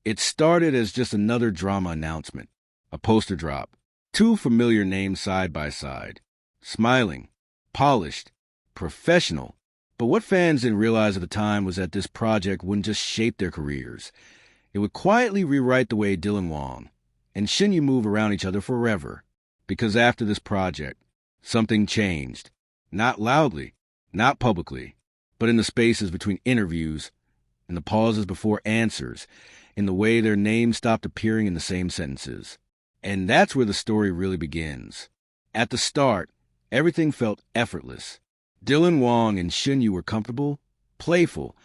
It started as just another drama announcement, a poster drop, two familiar names side by side, smiling, polished, professional. But what fans didn't realize at the time was that this project wouldn't just shape their careers. It would quietly rewrite the way Dylan Wang and Shen Yue move around each other forever. Because after this project, something changed. Not loudly, not publicly, but in the spaces between interviews, in the pauses before answers, in the way their names stopped appearing in the same sentences. And that's where the story really begins. At the start, everything felt effortless. Dylan Wang and Shen Yue were comfortable, playful,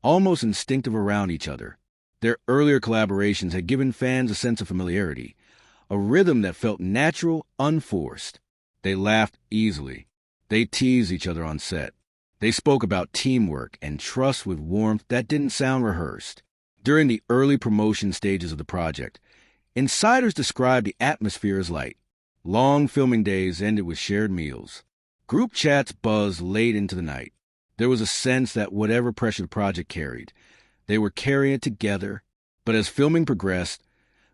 almost instinctive around each other. Their earlier collaborations had given fans a sense of familiarity, a rhythm that felt natural, unforced. They laughed easily. They teased each other on set. They spoke about teamwork and trust with warmth that didn't sound rehearsed. During the early promotion stages of the project, insiders described the atmosphere as light. Long filming days ended with shared meals. Group chats buzzed late into the night. There was a sense that whatever pressure the project carried, they were carrying it together. But as filming progressed,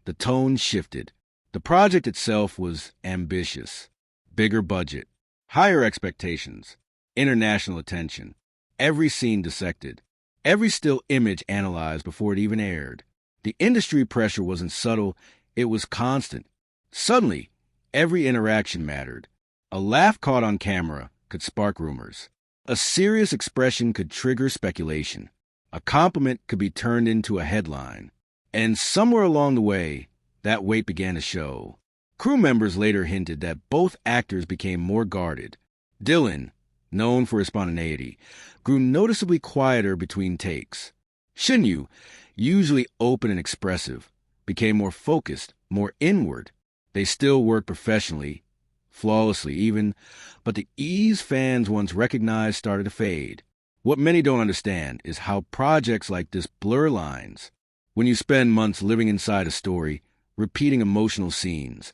the tone shifted. The project itself was ambitious. Bigger budget, higher expectations, international attention. Every scene dissected. Every still image analyzed before it even aired. The industry pressure wasn't subtle, it was constant. Suddenly, every interaction mattered. A laugh caught on camera could spark rumors. A serious expression could trigger speculation. A compliment could be turned into a headline. And somewhere along the way, that weight began to show. Crew members later hinted that both actors became more guarded. Dylan, known for his spontaneity, grew noticeably quieter between takes. Shen Yue, usually open and expressive, became more focused, more inward. They still worked professionally, flawlessly even, but the ease fans once recognized started to fade. What many don't understand is how projects like this blur lines. When you spend months living inside a story, repeating emotional scenes,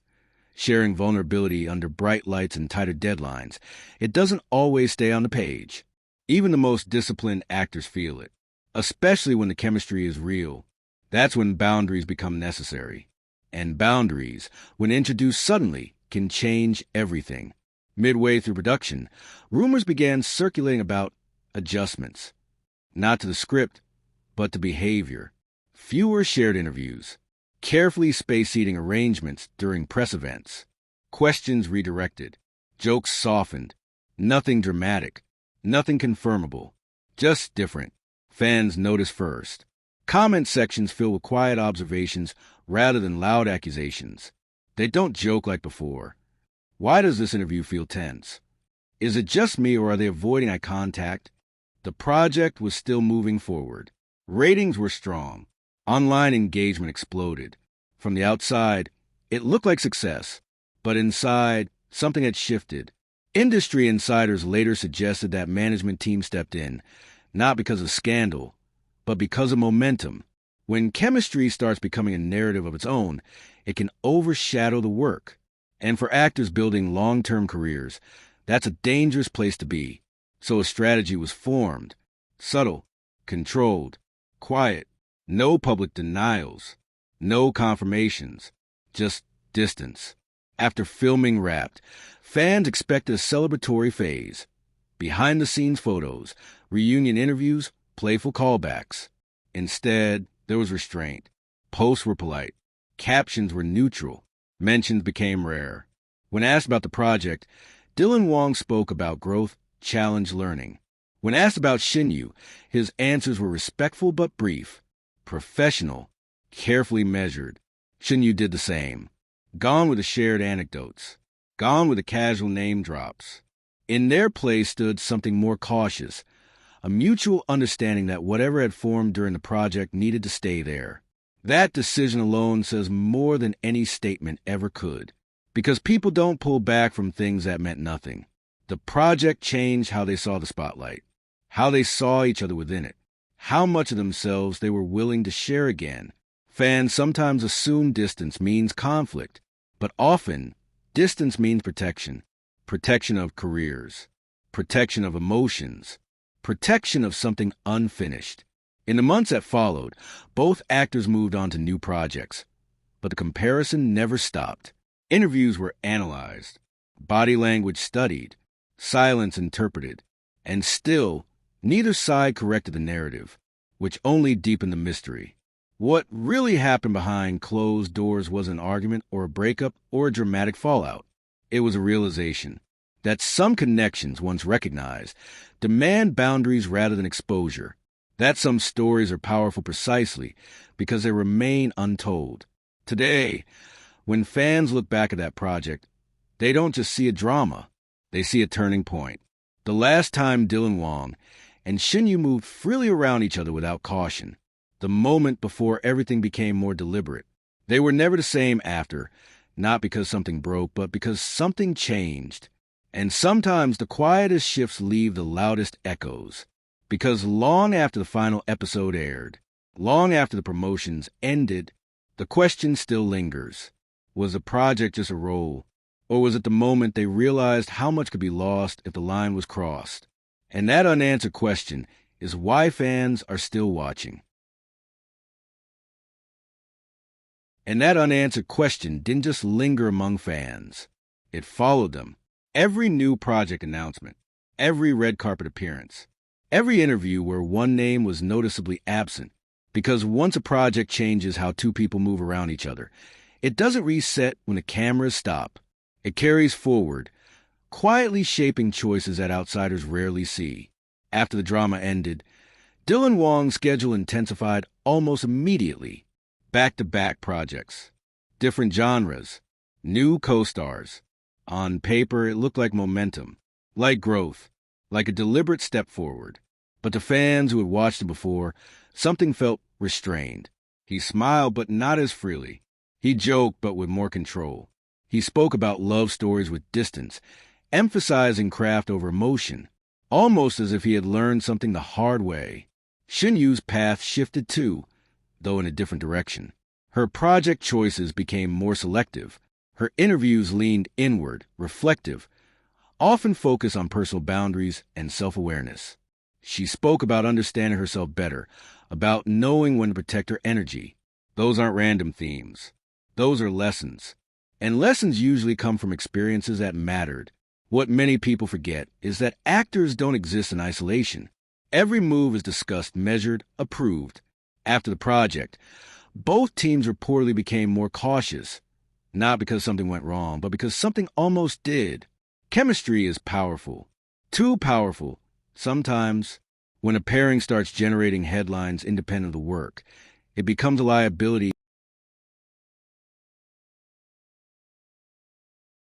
sharing vulnerability under bright lights and tighter deadlines, it doesn't always stay on the page. Even the most disciplined actors feel it, especially when the chemistry is real. That's when boundaries become necessary. And boundaries, when introduced suddenly, can change everything. Midway through production, rumors began circulating about adjustments. Not to the script, but to behavior. Fewer shared interviews. Carefully space-seating arrangements during press events. Questions redirected. Jokes softened. Nothing dramatic. Nothing confirmable. Just different. Fans notice first. Comment sections fill with quiet observations rather than loud accusations. They don't joke like before. Why does this interview feel tense? Is it just me or are they avoiding eye contact? The project was still moving forward. Ratings were strong. Online engagement exploded. From the outside, it looked like success. But inside, something had shifted. Industry insiders later suggested that management team stepped in, not because of scandal, but because of momentum. When chemistry starts becoming a narrative of its own, it can overshadow the work. And for actors building long-term careers, that's a dangerous place to be. So a strategy was formed. Subtle, controlled, quiet. No public denials, no confirmations, just distance. After filming wrapped, fans expected a celebratory phase. Behind-the-scenes photos, reunion interviews, playful callbacks. Instead, there was restraint. Posts were polite. Captions were neutral. Mentions became rare. When asked about the project, Dylan Wang spoke about growth, challenge, learning. When asked about Shen Yue, his answers were respectful but brief. Professional, carefully measured. Shen Yue did the same. Gone with the shared anecdotes. Gone with the casual name drops. In their place stood something more cautious, a mutual understanding that whatever had formed during the project needed to stay there. That decision alone says more than any statement ever could. Because people don't pull back from things that meant nothing. The project changed how they saw the spotlight, how they saw each other within it. How much of themselves they were willing to share again. Fans sometimes assume distance means conflict, but often distance means protection. Protection of careers, protection of emotions, protection of something unfinished. In the months that followed, both actors moved on to new projects, but the comparison never stopped. Interviews were analyzed, body language studied, silence interpreted, and still, neither side corrected the narrative, which only deepened the mystery. What really happened behind closed doors wasn't an argument or a breakup or a dramatic fallout. It was a realization that some connections, once recognized, demand boundaries rather than exposure. That some stories are powerful precisely because they remain untold. Today, when fans look back at that project, they don't just see a drama, they see a turning point. The last time Dylan Wang and Shen Yue moved freely around each other without caution. The moment before everything became more deliberate. They were never the same after, not because something broke, but because something changed. And sometimes the quietest shifts leave the loudest echoes. Because long after the final episode aired, long after the promotions ended, the question still lingers. Was the project just a role? Or was it the moment they realized how much could be lost if the line was crossed? And that unanswered question is why fans are still watching. And that unanswered question didn't just linger among fans. It followed them. Every new project announcement, every red carpet appearance, every interview where one name was noticeably absent. Because once a project changes how two people move around each other, it doesn't reset when the cameras stop. It carries forward, quietly shaping choices that outsiders rarely see. After the drama ended, Dylan Wang's schedule intensified almost immediately. Back-to-back projects, different genres, new co-stars. On paper, it looked like momentum, like growth, like a deliberate step forward. But to fans who had watched it before, something felt restrained. He smiled, but not as freely. He joked, but with more control. He spoke about love stories with distance, emphasizing craft over emotion, almost as if he had learned something the hard way. Shen Yue's path shifted too, though in a different direction. Her project choices became more selective. Her interviews leaned inward, reflective, often focused on personal boundaries and self-awareness. She spoke about understanding herself better, about knowing when to protect her energy. Those aren't random themes. Those are lessons. And lessons usually come from experiences that mattered. What many people forget is that actors don't exist in isolation. Every move is discussed, measured, approved. After the project, both teams reportedly became more cautious, not because something went wrong, but because something almost did. Chemistry is powerful, too powerful. Sometimes, when a pairing starts generating headlines independent of the work, it becomes a liability